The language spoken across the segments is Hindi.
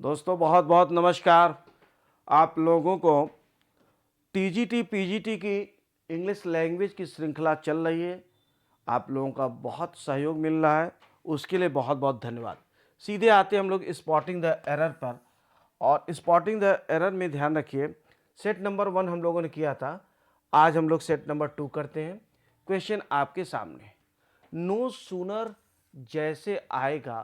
दोस्तों बहुत बहुत नमस्कार। आप लोगों को टीजीटी पीजीटी की इंग्लिश लैंग्वेज की श्रृंखला चल रही है। आप लोगों का बहुत सहयोग मिल रहा है, उसके लिए बहुत बहुत धन्यवाद। सीधे आते हम लोग स्पॉटिंग द एरर पर, और स्पॉटिंग द एरर में ध्यान रखिए, सेट नंबर 1 हम लोगों ने किया था। आज हम लोग सेट नंबर 2 करते हैं। क्वेश्चन आपके सामने, नो सूनर जैसे आएगा,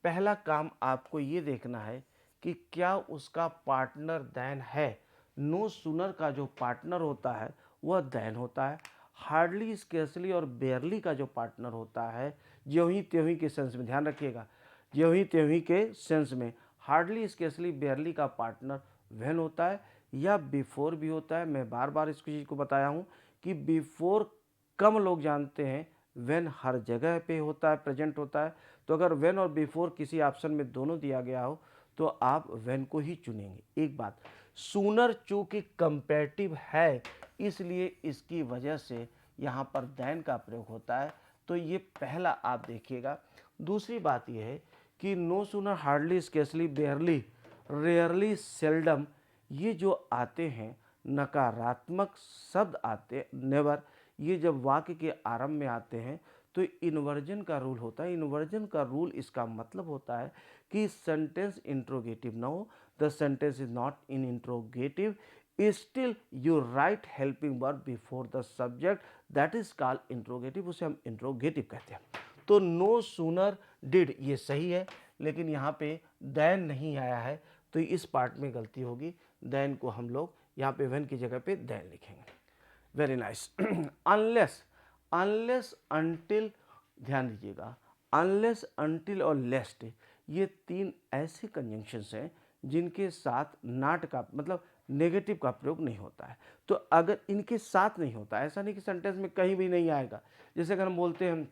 पहला काम आपको ये देखना है कि क्या उसका पार्टनर देन है। नो सूनर का जो पार्टनर होता है वह देन होता है। हार्डली, स्केर्सली और बेयरली का जो पार्टनर होता है, ज्यों ही त्यों ही के सेंस में, ध्यान रखिएगा, ज्यों ही त्यों ही के सेंस में हार्डली, स्केर्सली, बेयरली का पार्टनर व्हेन होता है या बिफोर भी होता है। मैं बार बार इस चीज़ को बताया हूँ कि बिफोर कम लोग जानते हैं, व्हेन हर जगह पे होता है, प्रेजेंट होता है। तो अगर व्हेन और बिफोर किसी ऑप्शन में दोनों दिया गया हो तो आप व्हेन को ही चुनेंगे। एक बात, सूनर चूंकि कंपेरेटिव है, इसलिए इसकी वजह से यहाँ पर देन का प्रयोग होता है। तो ये पहला आप देखिएगा। दूसरी बात यह है कि no sooner, hardly, scarcely, barely, rarely, seldom, ये जो आते हैं नकारात्मक शब्द आते, नेवर, ये जब वाक्य के आरंभ में आते हैं तो इन्वर्जन का रूल होता है। इन्वर्जन का रूल, इसका मतलब होता है कि सेंटेंस इंट्रोगेटिव ना हो, the sentence is not in interrogative, still you right helping verb before the subject, that is called interrogative, उसे हम इंट्रोगेटिव कहते हैं। तो नो सूनर डिड ये सही है, लेकिन यहाँ पे देन नहीं आया है, तो इस पार्ट में गलती होगी। देन को हम लोग यहाँ पे व्हेन की जगह पे देन लिखेंगे। Very nice. Unless, unless, until, ध्यान दीजिएगा, अनलेस, अनटिल और लेस्ट, ये तीन ऐसे कंजंक्शंस हैं जिनके साथ नॉट का मतलब नेगेटिव का प्रयोग नहीं होता है। तो अगर इनके साथ नहीं होता, ऐसा नहीं कि सेंटेंस में कहीं भी नहीं आएगा। जैसे अगर हम बोलते हैं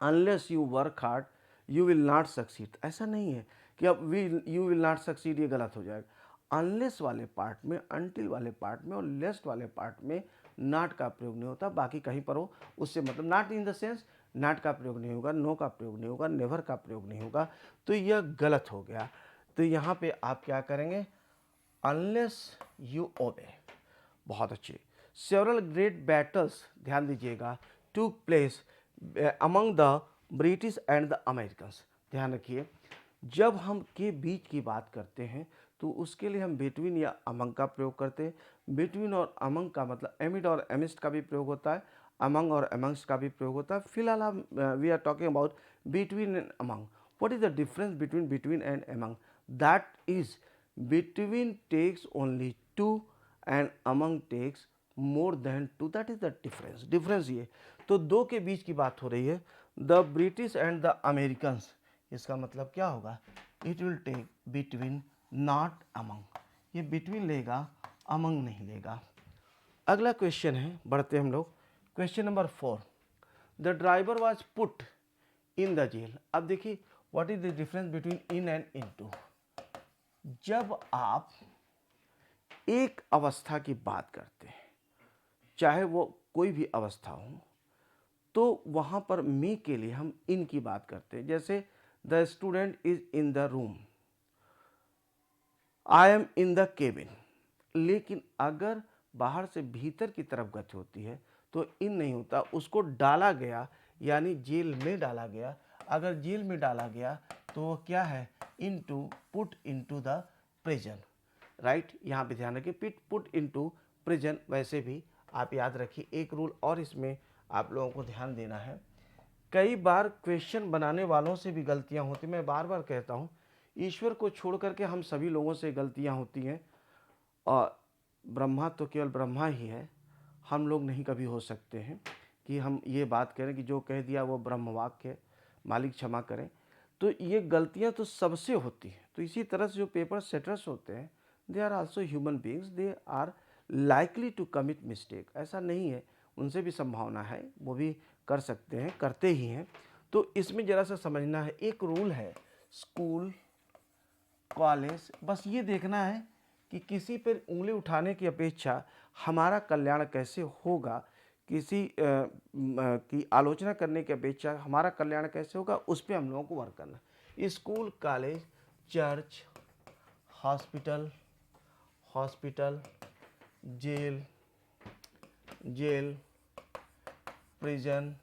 unless you work hard you will not succeed, ऐसा नहीं है कि अब यू विल नॉट सक्सीड, ये गलत हो जाएगा। अनलेस वाले पार्ट में, अनटिल वाले पार्ट में और लेस्ट वाले पार्ट में नॉट का प्रयोग नहीं होता, बाकी कहीं पर हो उससे मतलब not in the sense not का प्रयोग नहीं होगा, नो का प्रयोग नहीं होगा, नेवर का प्रयोग नहीं होगा, तो यह गलत हो गया। तो यहाँ पे आप क्या करेंगे, अनलेस यू ओबे। बहुत अच्छे। सेवरल ग्रेट बैटल्स, ध्यान दीजिएगा, टूक place among the British and the Americans. ध्यान रखिए, जब हम के बीच की बात करते हैं तो उसके लिए हम बिटवीन या अमंग का प्रयोग करते हैं। बिटवीन और अमंग का मतलब एमिड और एमिस्ट का भी प्रयोग होता है, अमंग और अमंग्स का भी प्रयोग होता है। फिलहाल हम we are talking about between and among. What is the difference between between and among? That is between takes only two and among takes more than two, that is the difference. Difference ये, तो दो के बीच की बात हो रही है, the British and the Americans, इसका मतलब क्या होगा, it will take between not among, ये बिटवीन लेगा, अमंग नहीं लेगा। अगला क्वेश्चन है, बढ़ते हम लोग, question number 4, the driver was put in the jail. अब देखिए, what is the difference between in and into. जब आप एक अवस्था की बात करते हैं, चाहे वो कोई भी अवस्था हो, तो वहाँ पर मी के लिए हम इन की बात करते हैं। जैसे the student is in the room, I am in the cabin. लेकिन अगर बाहर से भीतर की तरफ गति होती है तो इन नहीं होता, उसको डाला गया, यानी जेल में डाला गया। अगर जेल में डाला गया तो वो क्या है, into, put into the prison, right. यहाँ पे ध्यान रखिए, पुट इनटू प्रिजन। वैसे भी आप याद रखिए एक रूल और इसमें आप लोगों को ध्यान देना है, कई बार क्वेश्चन बनाने वालों से भी गलतियां होती। मैं बार बार कहता हूं, ईश्वर को छोड़ करके हम सभी लोगों से गलतियां होती हैं, और ब्रह्मा तो केवल ब्रह्मा ही है, हम लोग नहीं कभी हो सकते हैं कि हम ये बात करें कि जो कह दिया वो ब्रह्म वाक्य है, मालिक क्षमा करें। तो ये गलतियां तो सबसे होती हैं। तो इसी तरह से जो पेपर सेटर्स होते हैं, they are also human beings, they are likely to commit mistake. ऐसा नहीं है, उनसे भी संभावना है, वो भी कर सकते हैं, करते ही हैं। तो इसमें ज़रा सा समझना है, एक रूल है, स्कूल, कॉलेज, बस ये देखना है कि किसी पर उंगली उठाने की अपेक्षा हमारा कल्याण कैसे होगा, किसी की आलोचना करने की अपेक्षा हमारा कल्याण कैसे होगा, उस पर हम लोगों को वर्क करना है। School, college, church, hospital, hospital, jail, jail, prison,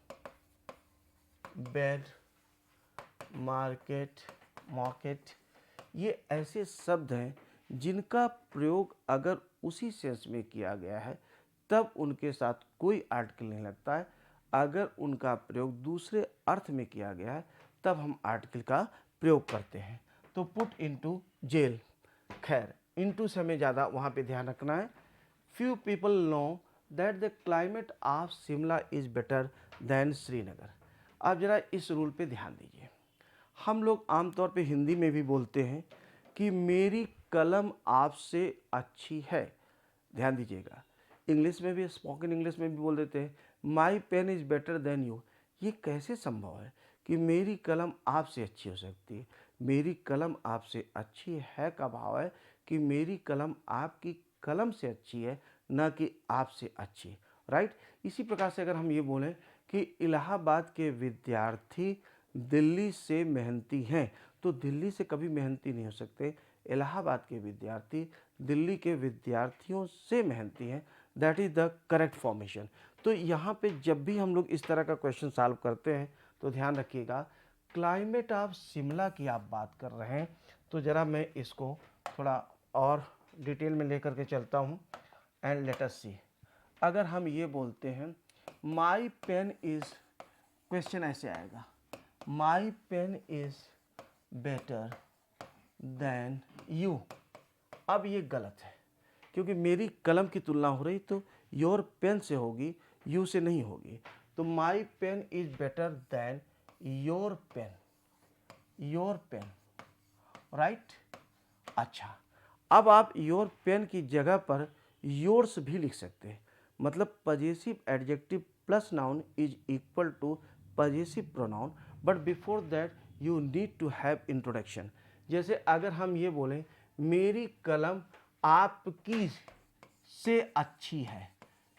bed, market, market, ये ऐसे शब्द हैं जिनका प्रयोग अगर उसी सेंस में किया गया है तब उनके साथ कोई आर्टिकल नहीं लगता है। अगर उनका प्रयोग दूसरे अर्थ में किया गया है तब हम आर्टिकल का प्रयोग करते हैं। तो पुट इनटू जेल, खैर इनटू से हमें ज़्यादा वहाँ पे ध्यान रखना है। Few people know that the climate of Shimla is better than Srinagar. आप ज़रा इस रूल पे ध्यान दीजिए। हम लोग आमतौर पे हिंदी में भी बोलते हैं कि मेरी कलम आपसे अच्छी है, ध्यान दीजिएगा। इंग्लिश में भी, स्पोकन इंग्लिश में भी बोल देते हैं my pen is better than you. ये कैसे संभव है कि मेरी कलम आपसे अच्छी हो सकती है? मेरी कलम आपसे अच्छी है का भाव है कि मेरी कलम आपकी कलम से अच्छी है, न कि आपसे अच्छी, राइट। इसी प्रकार से अगर हम ये बोलें कि इलाहाबाद के विद्यार्थी दिल्ली से मेहनती हैं, तो दिल्ली से कभी मेहनती नहीं हो सकते। इलाहाबाद के विद्यार्थी दिल्ली के विद्यार्थियों से मेहनती हैं। That is the correct formation. तो यहाँ पे जब भी हम लोग इस तरह का क्वेश्चन सॉल्व करते हैं तो ध्यान रखिएगा, क्लाइमेट ऑफ शिमला की आप बात कर रहे हैं, तो ज़रा मैं इसको थोड़ा और डिटेल में लेकर के चलता हूँ। एंड लेट अस सी, अगर हम ये बोलते हैं माई पेन इज़, क्वेश्चन ऐसे आएगा, my pen is better than you. अब ये गलत है क्योंकि मेरी कलम की तुलना हो रही तो योर पेन से होगी, यू से नहीं होगी। तो my pen is better than your pen, your pen, right. अच्छा, अब आप योर पेन की जगह पर योर्स भी लिख सकते हैं। मतलब possessive adjective plus noun is equal to possessive pronoun, but before that you need to have introduction. जैसे अगर हम ये बोलें मेरी कलम आपकी से अच्छी है,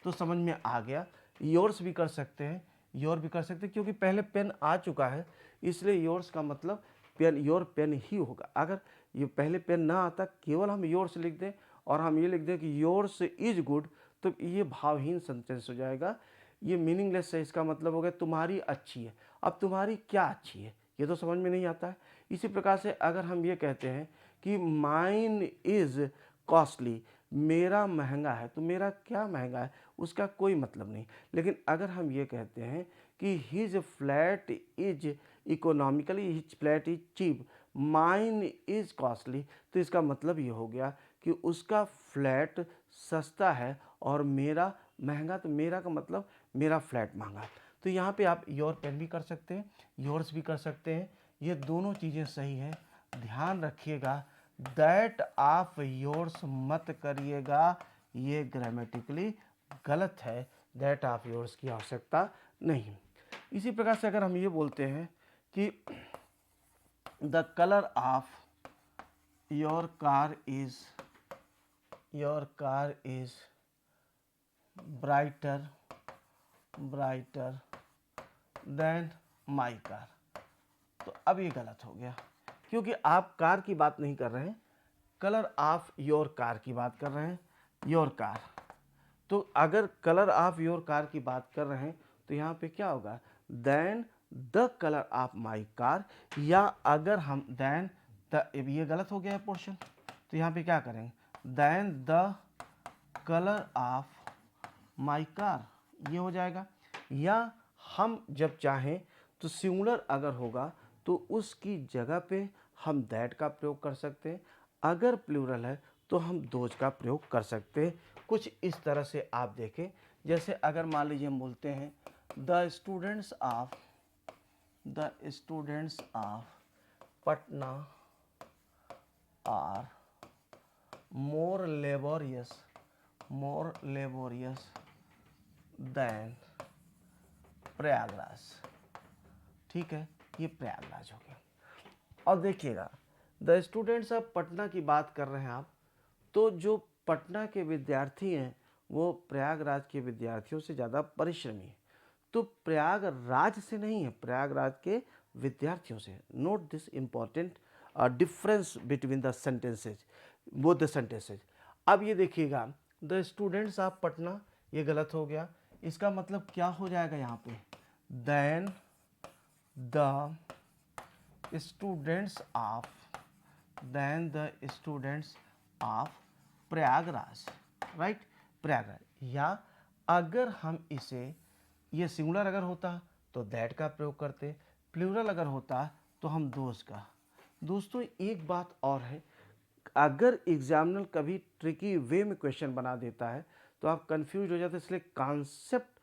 तो समझ में आ गया। योर्स भी कर सकते हैं, योर भी कर सकते हैं, क्योंकि पहले पेन आ चुका है, इसलिए योर्स का मतलब पेन, योर पेन ही होगा। अगर ये पहले पेन ना आता, केवल हम योर्स लिख दें और हम ये लिख दें कि योर्स इज गुड, तो ये भावहीन सेंटेंस हो जाएगा, ये मीनिंगलेस है। इसका मतलब हो गया तुम्हारी अच्छी है। अब तुम्हारी क्या अच्छी है, ये तो समझ में नहीं आता है। इसी प्रकार से अगर हम ये कहते हैं कि माइन इज़ कॉस्टली, मेरा महंगा है, तो मेरा क्या महंगा है उसका कोई मतलब नहीं। लेकिन अगर हम ये कहते हैं कि his flat is economically, his flat is cheap, mine is costly, तो इसका मतलब ये हो गया कि उसका फ्लैट सस्ता है और मेरा महंगा। तो मेरा का मतलब मेरा फ्लैट महंगा। तो यहाँ पे आप योर पेन भी कर सकते हैं, योर्स भी कर सकते हैं, ये दोनों चीज़ें सही हैं। ध्यान रखिएगा दैट ऑफ योर्स मत करिएगा, ये ग्रामेटिकली गलत है। दैट ऑफ योर्स की आवश्यकता नहीं। इसी प्रकार से अगर हम ये बोलते हैं कि the colour of your car is brighter then my car, तो अब ये गलत हो गया क्योंकि आप कार की बात नहीं कर रहे हैं, कलर ऑफ योर कार की बात कर रहे हैं, योर कार। तो अगर कलर ऑफ योर कार की बात कर रहे हैं तो यहाँ पे क्या होगा, then the colour of my car, या अगर हम देन द, ये गलत हो गया है पोर्शन, तो यहाँ पे क्या करेंगे, then the colour of my car, ये हो जाएगा। या हम जब चाहें तो सिंगुलर अगर होगा तो उसकी जगह पे हम दैट का प्रयोग कर सकते हैं, अगर प्लूरल है तो हम दोज का प्रयोग कर सकते हैं। कुछ इस तरह से आप देखें, जैसे अगर मान लीजिए हम बोलते हैं the students of Patna are more laborious than Prayagraj, ठीक है, ये प्रयागराज हो गया। और देखिएगा द स्टूडेंट्स ऑफ पटना की बात कर रहे हैं आप, तो जो पटना के विद्यार्थी हैं वो प्रयागराज के विद्यार्थियों से ज़्यादा परिश्रमी है। तो प्रयागराज से नहीं है, प्रयागराज के विद्यार्थियों से। Note this important difference between the sentences. Both the sentences. अब ये देखिएगा, द स्टूडेंट्स ऑफ पटना, ये गलत हो गया। इसका मतलब क्या हो जाएगा यहाँ पे, then the students of, then the students of Prayagraj, right, Prayagraj. या अगर हम इसे, ये सिंगुलर अगर होता तो दैट का प्रयोग करते, प्लूरल अगर होता तो हम दोज का। दोस्तों एक बात और है, अगर एग्जामिनर कभी ट्रिकी वे में क्वेश्चन बना देता है तो आप कंफ्यूज हो जाते हैं, इसलिए कॉन्सेप्ट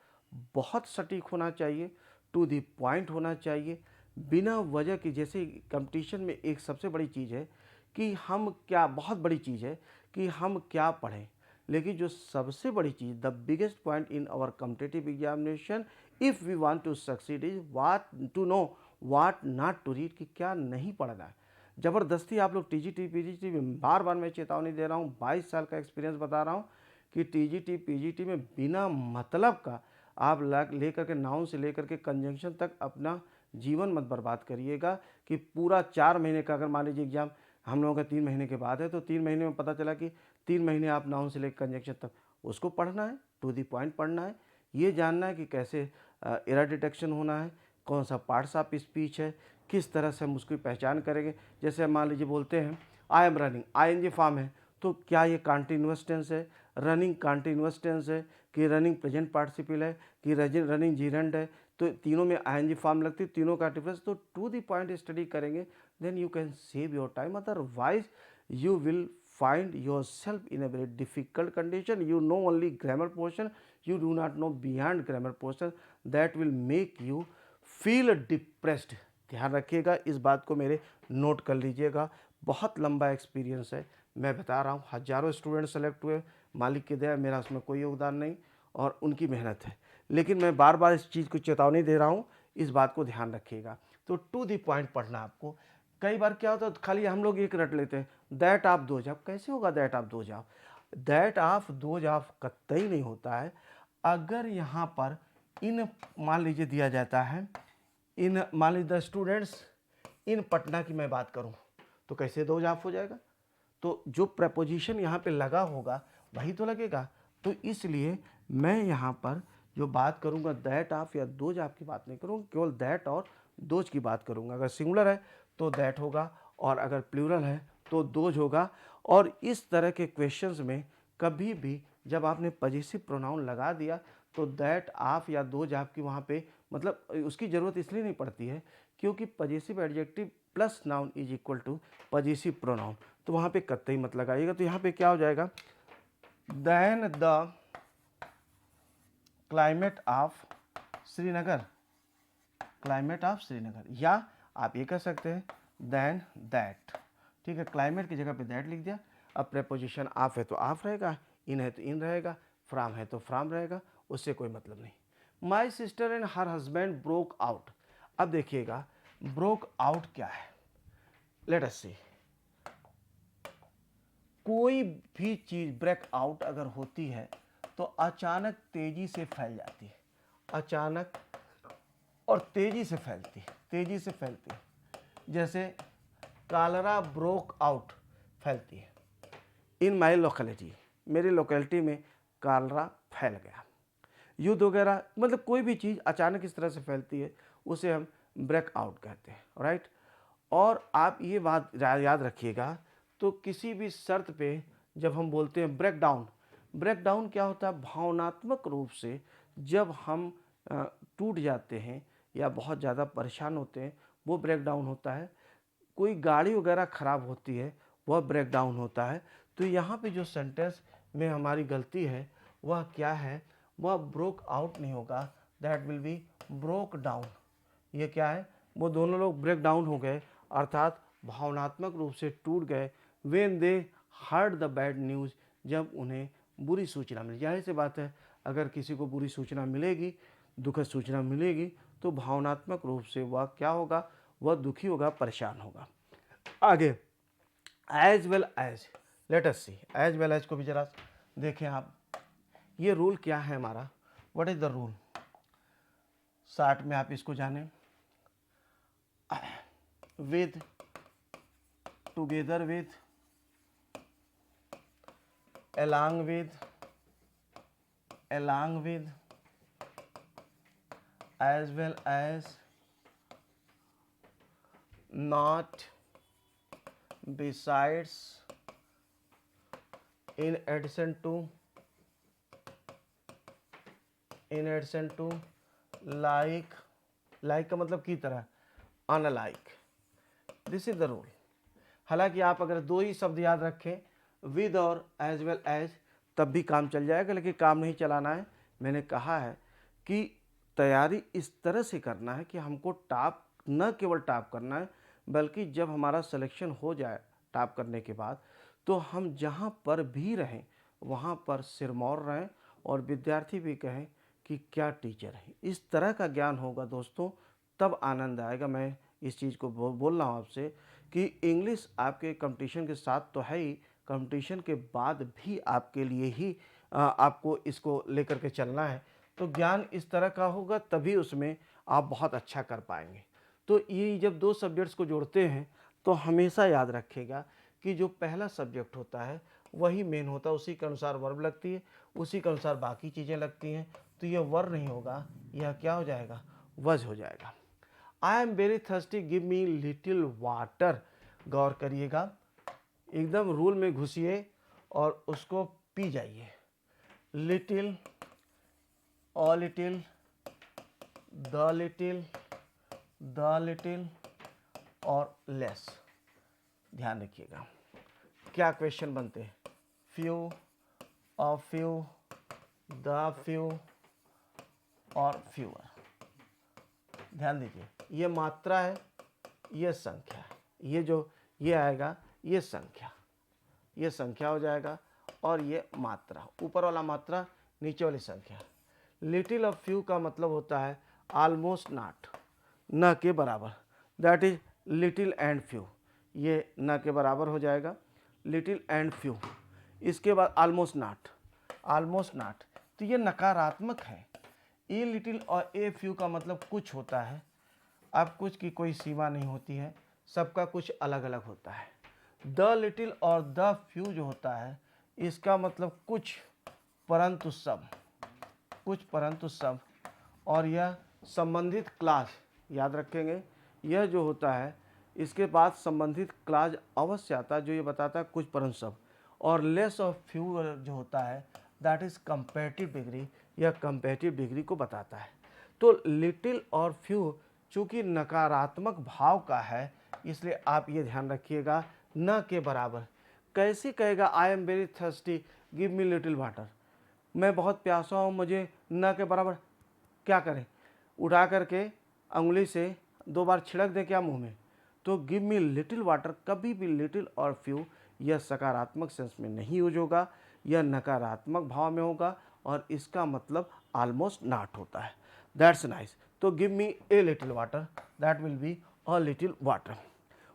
बहुत सटीक होना चाहिए, टू द पॉइंट होना चाहिए, बिना वजह की। जैसे कंपटीशन में एक सबसे बड़ी चीज़ है कि हम क्या, बहुत बड़ी चीज़ है कि हम क्या पढ़ें, लेकिन जो सबसे बड़ी चीज़, the biggest point in our competitive examination if we want to succeed is what to know what not to read, कि क्या नहीं पढ़ना है। ज़बरदस्ती आप लोग टीजीटी पीजीटी में, बार बार मैं चेतावनी दे रहा हूँ, 22 साल का एक्सपीरियंस बता रहा हूँ कि टीजीटी पीजीटी में बिना मतलब का आप लेकर के नाउन से लेकर के कंजंक्शन तक अपना जीवन मत बर्बाद करिएगा। कि पूरा 4 महीने का, अगर मान लीजिए एग्जाम हम लोगों का 3 महीने के बाद है, तो 3 महीने में पता चला कि 3 महीने आप नाउन से लेकर कंजंक्शन तक उसको पढ़ना है, टू दी पॉइंट पढ़ना है, ये जानना है कि कैसे एरर डिटेक्शन होना है, कौन सा पार्ट्स ऑफ स्पीच है, किस तरह से हम उसकी पहचान करेंगे। जैसे मान लीजिए बोलते हैं I am running, ING form है, तो क्या ये कॉन्टिन्यूअस टेंस है, रनिंग कॉन्टिन्यूअस टेंस है, कि रनिंग प्रेजेंट पार्टिसिपल है, कि रनिंग जीरेंड है, तो तीनों में आईएनजी फॉर्म लगती है, तीनों का डिफरेंस, तो टू दी पॉइंट स्टडी करेंगे, then you can save your time, otherwise you will find yourself in a very difficult condition. You know only grammar portion, you do not know beyond grammar portion, that will make you feel depressed. ध्यान रखिएगा, इस बात को मेरे नोट कर लीजिएगा, बहुत लंबा एक्सपीरियंस है, मैं बता रहा हूँ, हज़ारों स्टूडेंट सेलेक्ट हुए, मालिक की दया, मेरा उसमें कोई योगदान नहीं और उनकी मेहनत है, लेकिन मैं बार बार इस चीज़ को चेतावनी दे रहा हूँ, इस बात को ध्यान रखिएगा। तो टू दी पॉइंट पढ़ना आपको। कई बार क्या होता है, खाली हम लोग एक रट लेते हैं, दैट ऑफ दोज ऑफ, कैसे होगा that of those of, that of those of कतई नहीं होता है। अगर यहाँ पर इन मान लीजिए दिया जाता है, इन मान लीजिए द स्टूडेंट्स इन पटना की मैं बात करूँ तो कैसे दोज ऑफ हो जाएगा, तो जो प्रपोजिशन यहाँ पे लगा होगा वही तो लगेगा। तो इसलिए मैं यहाँ पर जो बात करूँगा दैट ऑफ या दोज ऑफ की बात नहीं करूँगा, केवल दैट और दोज की बात करूँगा। अगर सिंगुलर है तो दैट होगा और अगर प्लूरल है तो दोज होगा। और इस तरह के क्वेश्चंस में कभी भी जब आपने पजेसिव प्रोनाउन लगा दिया तो दैट ऑफ या दोज ऑफ की वहाँ पे मतलब उसकी ज़रूरत इसलिए नहीं पड़ती है क्योंकि possessive adjective plus noun is equal to possessive pronoun, तो वहाँ पे कतई मत लगाइएगा। तो यहाँ पे क्या हो जाएगा, then the climate of Srinagar, climate of Srinagar, या आप ये कह सकते हैं देन दैट, ठीक है, क्लाइमेट की जगह पे दैट लिख दिया। अब प्रेपोजिशन ऑफ है तो ऑफ रहेगा, इन है तो इन रहेगा, फ्रॉम है तो फ्रॉम रहेगा, उससे कोई मतलब नहीं। My sister and her husband broke out. अब देखिएगा ब्रोक आउट क्या है, लेट अस सी। कोई भी चीज़ ब्रेक आउट अगर होती है तो अचानक तेजी से फैल जाती है, अचानक और तेजी से फैलती है, तेजी से फैलती है। जैसे कालरा ब्रोक आउट फैलती है, इन माई लोकेलिटी, मेरी लोकेलिटी में कालरा फैल गया। युद्ध वगैरह मतलब कोई भी चीज़ अचानक इस तरह से फैलती है उसे हम ब्रेक आउट कहते हैं, राइट। और आप ये बात याद रखिएगा, तो किसी भी शर्त पे जब हम बोलते हैं ब्रेक डाउन, ब्रेक डाउन क्या होता है, भावनात्मक रूप से जब हम टूट जाते हैं या बहुत ज़्यादा परेशान होते हैं वो ब्रेक डाउन होता है। कोई गाड़ी वगैरह ख़राब होती है वह ब्रेक डाउन होता है। तो यहाँ पे जो सेंटेंस में हमारी गलती है वह क्या है, वह ब्रोक आउट नहीं होगा, that will be broke down. ये क्या है, वो दोनों लोग ब्रेक डाउन हो गए अर्थात भावनात्मक रूप से टूट गए। When they heard the bad news, जब उन्हें बुरी सूचना मिली। जाहिर सी बात है अगर किसी को बुरी सूचना मिलेगी, दुखद सूचना मिलेगी तो भावनात्मक रूप से वह क्या होगा, वह दुखी होगा, परेशान होगा। आगे as well as, let us see, as well as को भी जरा देखें आप। ये रूल क्या है हमारा, what is the rule, short में आप इसको जानें। With, together with, along with as well as not besides in addition to like का मतलब की तरह, unlike, this is the rule. हालांकि आप अगर दो ही शब्द याद रखें, विद और एज वेल एज, तब भी काम चल जाएगा, लेकिन काम नहीं चलाना है। मैंने कहा है कि तैयारी इस तरह से करना है कि हमको टॉप न केवल टॉप करना है, बल्कि जब हमारा सिलेक्शन हो जाए टॉप करने के बाद, तो हम जहाँ पर भी रहें वहाँ पर सिरमौर रहें और विद्यार्थी भी कहें कि क्या टीचर है। इस तरह का ज्ञान होगा दोस्तों, तब आनंद आएगा। मैं इस चीज़ को बोल रहा हूँ आपसे कि इंग्लिश आपके कंपटीशन के साथ तो है ही, कंपटीशन के बाद भी आपके लिए ही आपको इसको लेकर के चलना है। तो ज्ञान इस तरह का होगा, तभी उसमें आप बहुत अच्छा कर पाएंगे। तो ये जब दो सब्जेक्ट्स को जोड़ते हैं तो हमेशा याद रखिएगा कि जो पहला सब्जेक्ट होता है वही मेन होता है, उसी के अनुसार वर्ब लगती है, उसी के अनुसार बाकी चीज़ें लगती हैं। तो यह वर्ब नहीं होगा, यह क्या हो जाएगा, वज हो जाएगा। I am very thirsty, give me little water. गौर करिएगा, एकदम रूल में घुसिए और उसको पी जाइए। Little, a little, the little, the little और लेस। ध्यान रखिएगा क्या क्वेश्चन बनते हैं, few, a few, the few और फ्यूअर। ध्यान दीजिए, ये मात्रा है, ये संख्या है, ये जो ये आएगा ये संख्या हो जाएगा, और ये मात्रा, ऊपर वाला मात्रा, नीचे वाली संख्या। लिटिल ऑफ फ्यू का मतलब होता है ऑलमोस्ट नॉट, न के बराबर, that is little and few. ये न के बराबर हो जाएगा, लिटिल एंड फ्यू। इसके बाद ऑलमोस्ट नॉट, तो ये नकारात्मक है। ए लिटिल और ए फ्यू का मतलब कुछ होता है। अब कुछ की कोई सीमा नहीं होती है, सबका कुछ अलग अलग होता है। द लिटिल और द फ्यू जो होता है, इसका मतलब कुछ परंतु सब, और यह संबंधित क्लास, याद रखेंगे, यह जो होता है इसके बाद संबंधित क्लास अवश्य आता है जो ये बताता है कुछ परंतु सब। और लेस ऑफ फ्यू जो होता है दैट इज कंपैरेटिव डिग्री, यह कंपैरेटिव डिग्री को बताता है। तो लिटिल और फ्यू चूंकि नकारात्मक भाव का है, इसलिए आप ये ध्यान रखिएगा, न के बराबर। कैसे कहेगा आई am very thirsty, give me little water, मैं बहुत प्यासा हूँ, मुझे न के बराबर। क्या करें, उठा करके अंगुली से 2 बार छिड़क दें क्या मुंह में। तो गिव मी लिटिल वाटर, कभी भी लिटिल और फ्यू यह सकारात्मक सेंस में नहीं यूज होगा, यह नकारात्मक भाव में होगा, और इसका मतलब ऑलमोस्ट नॉट होता है। That's nice. तो give me a little water, that will be a little water.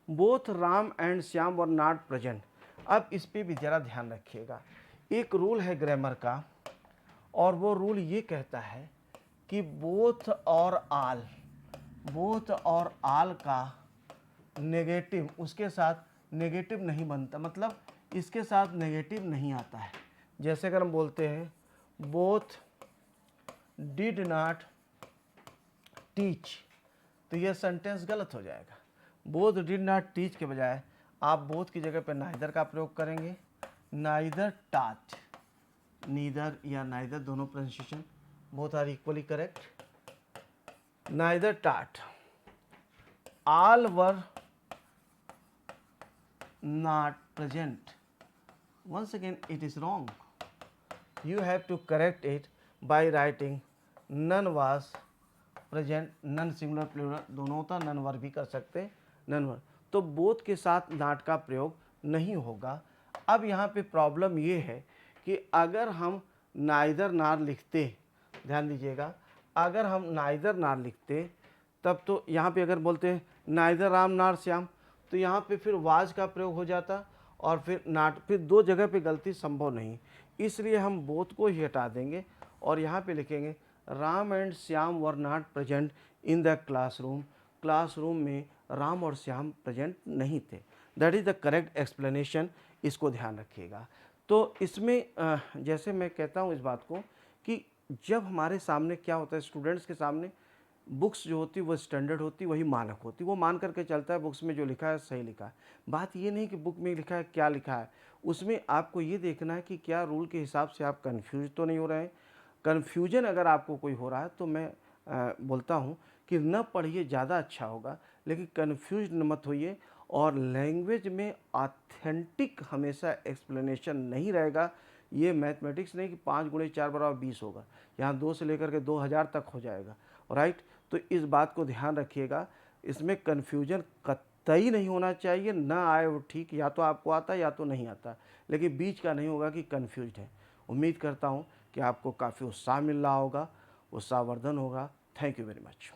Both Ram and Shyam were not present. अब इस पर भी ज़रा ध्यान रखिएगा, एक रूल है ग्रामर का, और वो रूल ये कहता है कि बोथ और आल का नेगेटिव, उसके साथ नेगेटिव नहीं बनता, मतलब इसके साथ नेगेटिव नहीं आता है। जैसे अगर हम बोलते हैं बोथ डिड नॉट टीच, तो यह सेंटेंस गलत हो जाएगा। बोथ डिड नॉट टीच के बजाय आप बोथ की जगह पर नाइदर का प्रयोग करेंगे, नाइदर टाट, नीदर या नाइदर दोनों pronunciation both are equally correct. Neither that, all were not present. Once again it is wrong, you have to correct it by writing none was present, none singular plural दोनों होता, none were भी कर सकते, none were। तो both के साथ not का प्रयोग नहीं होगा। अब यहाँ पे प्रॉब्लम ये है कि अगर हम neither nor लिखते, ध्यान दीजिएगा, अगर हम neither nor लिखते, तब तो यहाँ पे अगर बोलते हैं नाइदर राम नार श्याम, तो यहाँ पे फिर वाज का प्रयोग हो जाता, और फिर नाट, फिर दो जगह पे गलती संभव नहीं, इसलिए हम बोथ को ही हटा देंगे और यहाँ पे लिखेंगे Ram and Shyam were not present in the classroom. Classroom में राम और श्याम प्रेजेंट नहीं थे। That is the correct explanation, इसको ध्यान रखिएगा। तो इसमें जैसे मैं कहता हूँ इस बात को कि जब हमारे सामने क्या होता है, स्टूडेंट्स के सामने बुक्स जो होती है वो स्टैंडर्ड होती है, वही मानक होती है, वो मान करके चलता है बुक्स में जो लिखा है सही लिखा है। बात ये नहीं कि बुक में लिखा है क्या लिखा है, उसमें आपको ये देखना है कि क्या रूल के हिसाब से आप कन्फ्यूज तो नहीं हो रहे हैं। कन्फ्यूजन अगर आपको कोई हो रहा है तो मैं बोलता हूँ कि न पढ़िए, ज़्यादा अच्छा होगा, लेकिन कन्फ्यूज मत होइए। और लैंग्वेज में ऑथेंटिक हमेशा एक्सप्लेनेशन नहीं रहेगा। ये मैथमेटिक्स नहीं कि 5 गुणे 4 बराबर 20 होगा, यहाँ 2 से लेकर के 2000 तक हो जाएगा। राइट, तो इस बात को ध्यान रखिएगा, इसमें कन्फ्यूजन कतई नहीं होना चाहिए। ना आए वो ठीक, या तो आपको आता है या तो नहीं आता, लेकिन बीच का नहीं होगा कि कन्फ्यूज है। उम्मीद करता हूँ कि आपको काफ़ी उत्साह मिल रहा होगा, उत्साहवर्धन होगा। Thank you very much.